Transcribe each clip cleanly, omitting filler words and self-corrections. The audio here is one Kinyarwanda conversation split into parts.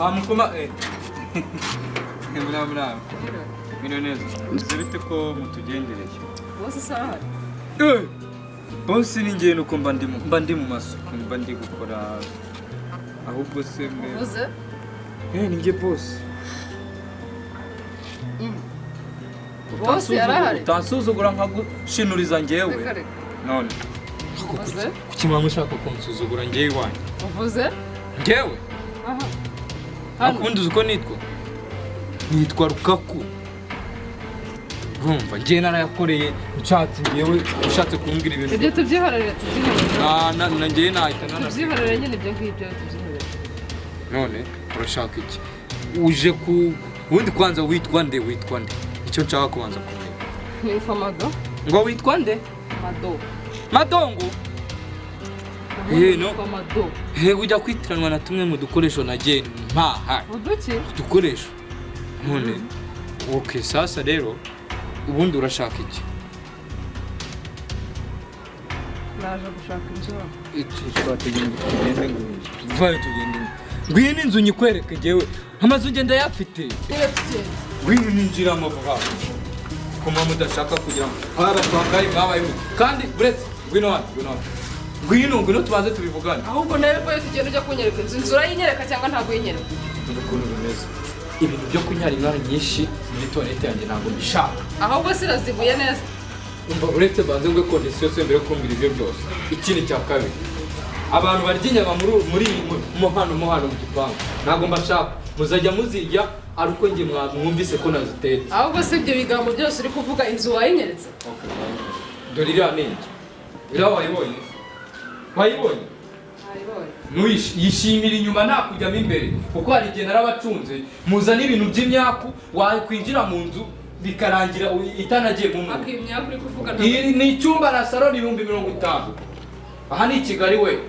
Wamukoma Mura. Bino neza. Zibite ko mutugendereye. Bose saha. Bose ni ngiye nuko mba ndi mu masuku mba ndi gukora ahubwo se mbe. Bose? Ni ngiye boss. Bose yarahari. Utansuzugura nkagushinuriza ngewe. None. Bose? Kuki mama ushaka kunsuzugura ngewe iwanyu? Uvuze? Ngewe? Aha. Akundi uko nitwa? Nitwa Rukaku. Urumva ngiye narayakoreye nshatse ngewe ushatse kumbwira ibintu. Ibyo tubyihorere tubyihorere. Na ngiye nahita tubyihorere nyine ibyo ngibyo tubyihorere. None urashaka iki? Uje ku ubundi kwanza witwa nde? Icyo nshaka kubanza kumenya. Nitwa Mado. Ngo witwa nde? Mado. Madongo? No. Mado. Ujya kwitiranwa na tumwe mu dukoresho nagiye mpaha. Uduki? Udukoresho. None okay sasa rero ubundi urashaka iki? Naje gushaka inzu. Iki tugende tugende. Ngwino inzu nyikwereke jewe. Amazu ugenda yafite. Ngwino ninjira amavuga. Kuma mudashaka kugira ngo abatwangaye mwabaye kandi buretse ngwino tubanze tubivugane. Ahubwo nawe ko tugenda ujya kunyereka inzu urayinyereka cyangwa ntabwo yinyereka. Ukuntu bimeze. Ibintu byo kunyara inkari nyinshi muri toilette yanjye ntabwo mbishaka. Ahubwo sirazibuye neza. Umva uretse banze ngwe condition se mbere kumbira ibyo byose. Ikindi cya kabiri. Abantu barya inyama muri hano mu gipangu. Ntabwo mbashaka. Muzajya muzijya aruko ngiye mwumvise ko naziteye. Ahubwo se ibyo bigambo byose uri kuvuga inzu wayinyeretse. Dore iriya ni inzu. Iriya wayibonye? Wayibonye? Yishimira inyuma nakujyamo imbere kuko hari igihe narabacunze muzana ibintu by'imyaku wakwinjira mu nzu bikarangira itanagiye mu muntu. Akimyaku uri kuvuga ni icyumba na salon 50,000. Aha ni Kigali we.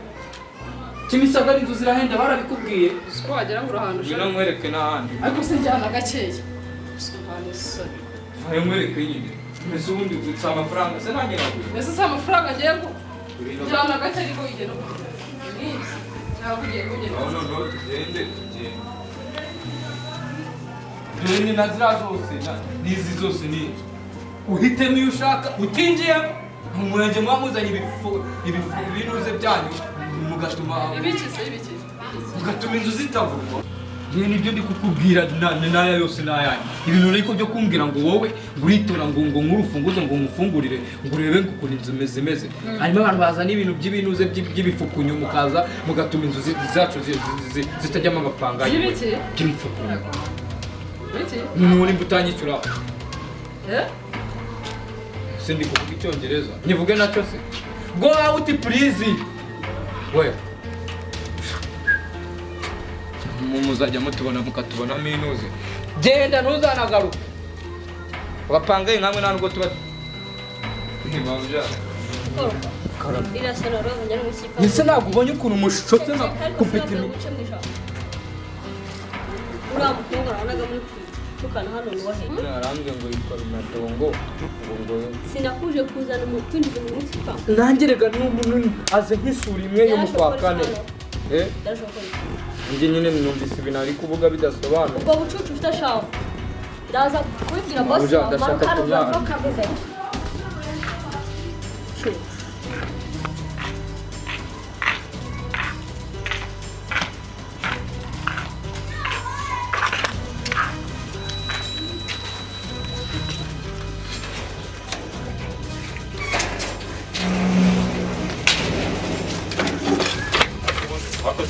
Kimisagara inzu zirahenda barabikubwiye. Siko wagera ngo urahantu ushaka. Nkwereke n'ahandi. Ariko se njyana gakeya. Ayo nkwereke nyine. Mbese ubundi ufite amafaranga se nanjye naguye. Mbese se amafaranga ngiye ko njyana gakeya ariko igenda. No, tugende. Deni nazira zose nizi zose ni uhitemo iyo ushaka utinjiye mu murenge mwamuzanye ibinuze byanyu mugatuma inzu zitavurwa. Nibyo ndi kukubwira n'aya yose n'ayanyu. Ibintu ariko byo kumbwira ngo wowe nguritora ngo nk'urufunguzo ngo ngufungurire ngo urebe ngo ukuntu inzu imeze. Harimo abantu bazana ibintu by'ibinuze by'ibifukunyu mukaza mugatuma inzu zacu zitajyamo amapanga by'ibifukunyu. Muri mbutanyicura. Sindi kuvuga Icyongereza. Nivuge nacyo se. Go out please. We. Muzajya mutubona mukatubona minuze. Genda ntuzanagaruka. Wapangaye nkamwe ntabwo tuba. Ntibabya. Irasana roho njya gusipa. Nise ntabwo ubonye ukuntu mushotse na kupita. Uramukunga uranaga muri tukana hano nuwahe. Narambye ngo yitwa Madongo. Ngo sinakuje kuzana umutindi mu musipa. Nangerega n'umuntu aze nk'isura imwe yo mu kwa kane. Njye nyine numvise ibintu ari kuvuga bidasobanura. Ubwo bucucu ufite shawo. Ndaza kubwira boss amakaro bakavuga.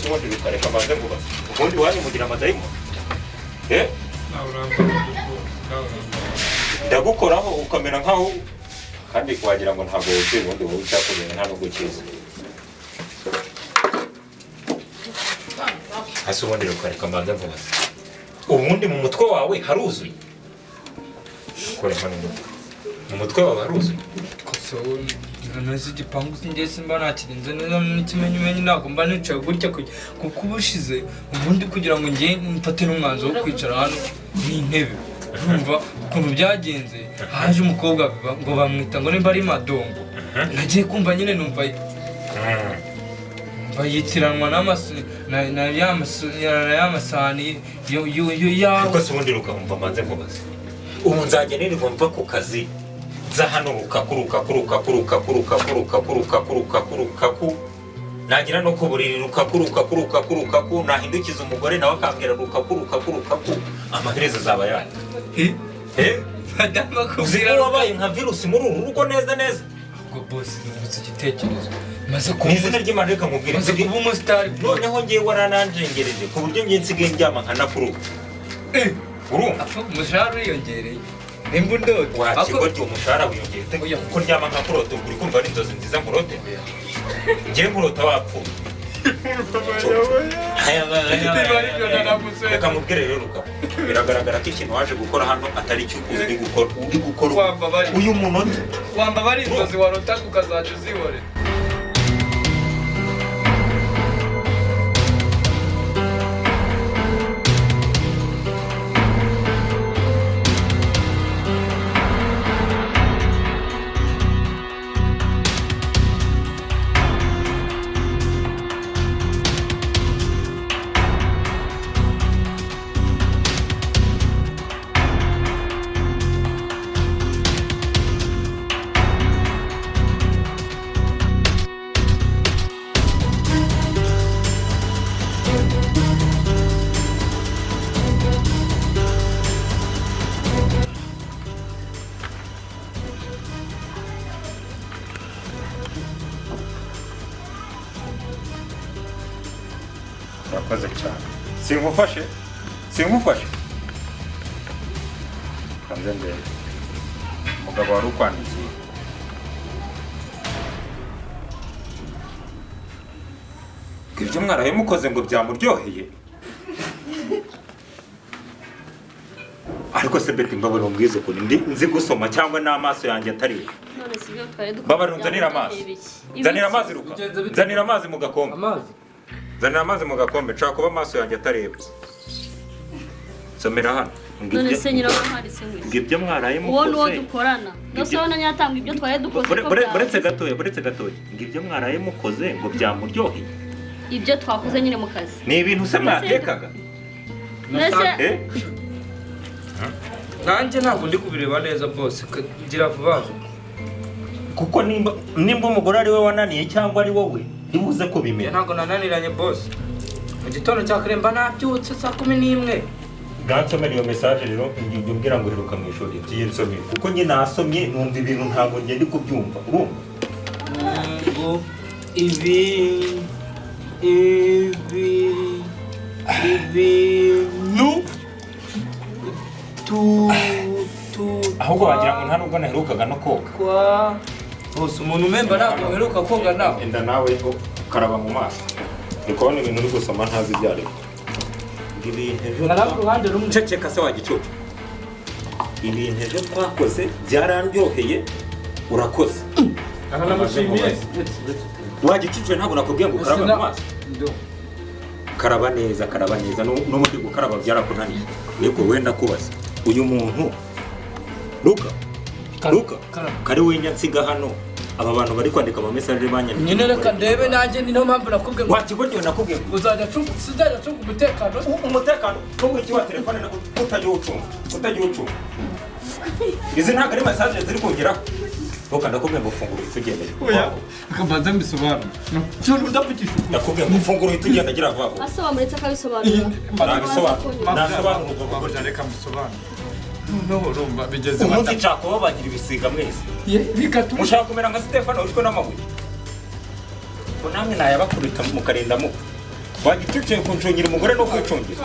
Ubundi bikareka amaze vuba. Ubundi wanyu mugira amadayimo. Ndagukoraho ukamera nkaho kandi wagira ngo ntabwo wuzuye ubundi wowe cyakoreye nta nubwo kiza. Hasi ubundi bikareka amaze vuba. Ubundi mu mutwe wawe haruzuye. Kore hano mu mutwe wawe haruzuye. Nasi igipangu sinjye simba nakirinze neza n'ikimenyimenyi ntabwo mba nicaye gutya kuko ubushize ubundi kugira ngo njye mfate n'umwanzuro wo kwicara hano n'intebe. Urumva ukuntu byagenze haje umukobwa ngo bamwita ngo nimba ari Madongo. Nagiye kumva nyine numva bayikiranwa na y'amasahani yawe. Ariko se ubundi rukamva manze nkubaze. Ubu nzajya nirirwa mva ku kazi za hano rukakuruka nagira no kuburiri rukakuruka nahindukiza umugore nawe akambwira rukakuruka amaherezo zaba yayo. Madama kubwira wabaye nka virusi muri uru rugo neza. Ubwo boss nubutse igitekerezo. Maze Ni izina ry'Imana reka nkubwire. Maze kuba umustar. Noneho ngiye warananjengereje ku buryo ngiye nsigaye ndyama nka nakuruka. Urumva? Umushahara wiyongereye. Nimba undote. Wakigwa ryo umushahara wiyongeye. Kuko ndyama nka kuroto uri kumva ari inzozi nziza nkurote. Ngiye nkurota wapfuye. Reka mubwire rero Ruka. Biragaragara ko ikintu waje gukora hano atari cyo uri gukora. Uyu munota. Wamba bari inzozi warota ukazaca uzibore. Urakoze cyane. Sinkufashe. Kanze mbere. Umugabo wari ukwandikiye. Ibyo mwaraye mukoze ngo byamuryoheye. Ariko se beti mbabaro mbwize ko nzi gusoma cyangwa n'amaso yanjye atari. None si byo twari dukora. Babaro nzanira amazi. Zanira amazi Ruka. Zanira amazi mu gakombe. Zanira amazi mu gakombe nshaka kuba amaso yanjye atareba. Somera hano. None se nyirabaharitse ngwe. Ngibyo mwaraye mukoze. Uwo nuwo dukorana. Ndasabona nyatanga ibyo twari dukoze ko. Buretse gatoya. Ngibyo mwaraye mukoze ngo byamuryoheye. Ibyo twakoze nyine mu kazi. Ni ibintu se mwatekaga. Nese Nanjye ntabwo ndi kubireba neza boss. Gira vuba vuba. Kuko nimba umugore ari we wananiye cyangwa ari wowe ndibuze ko bimera. Ntabwo nananiranye boss. Mu gitondo cya kare mba nabyutse saa 11. Gansomera iyo message rero ngiye umbwira ngo riruka mu ishuri tiye nsomye. Kuko njye nasomye numva ibintu ntabwo ngiye ndi kubyumva. Urumva? Ngo ibi no ahubwo wagira ngo nta nubwo naherukaga no koga. Bose umuntu memba ntabwo aheruka koga nawe. Enda nawe karaba mu maso. Ndi kubona ibintu uri gusoma ntazi ibyo ari. Ibintu ejo ceceka se wagicucu. Ibintu ejo twakoze byarandyoheye urakoze. Aha namushimiye. Wagicucu ntabwo nakubwiye ngo karaba mu maso. Karaba neza n'ubundi gukaraba byarakunaniye. Yego wenda kubaza. Uyu muntu Ruka kari wenya nsiga hano aba bantu bari kwandika ama message banyandika. Nyine reka ndebe nanjye ni no mpamvu nakubwiye ngo wakigoryo nakubwiye uzajya sizajya umutekano ko iki wa telefone utagiye ucunga. Izi ntabwo ari message ziri kongeraho. Ruka ndakubwiye ngo fungura itugende. Oya akabanza mbisobanura. Cyo ndapfukisha ukuri. Ndakubwiye ngo fungura itugende agira vavo. Asaba muretse akabisobanura. Nabisobanura ubwo reka mbisobanura. No rumba bigeze mata. Umunsi cako babagira ibisiga mwese. Bikatu. Mushaka kumera nka Stefano ushwe n'amabuye. Ko namwe nayabakubita mu karenda mu. Wagicuciye kunshongira umugore no kwicungira.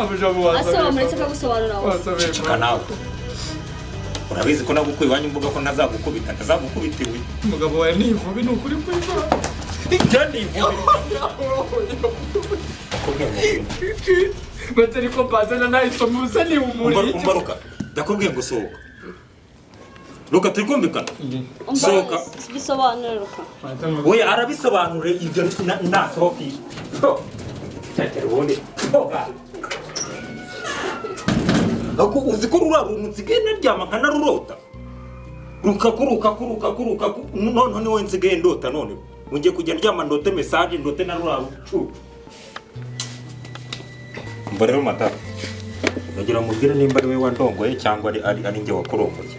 Asaba muretse akagusobanura. Cicika nawe. Urabizi ko nagukuye wanyu mvuga ko ntazagukubita iwe. Umugabo wawe ni ivubi ni ukuri kw'Imana. Kandi ivubi. Batari ko bazana nayisomo usa ni umuri. Umbaruka. Ndakubwiye ngo sohoka. Ruka turi kumvikana. Sohoka. Bisobanura Ruka. Oya arabisobanure ibyo nasohoki. Cyakere ubundi. Ako uzi ko rurarumutse genda ryama nkanarurota. Ruka none ni wowe nsigaye ndota none. ungiye kujya ndyama ndote message ndote na rurabu mba rero Matata nagira mubwire nimba ari we wandongoye cyangwa ari njye wakurongoye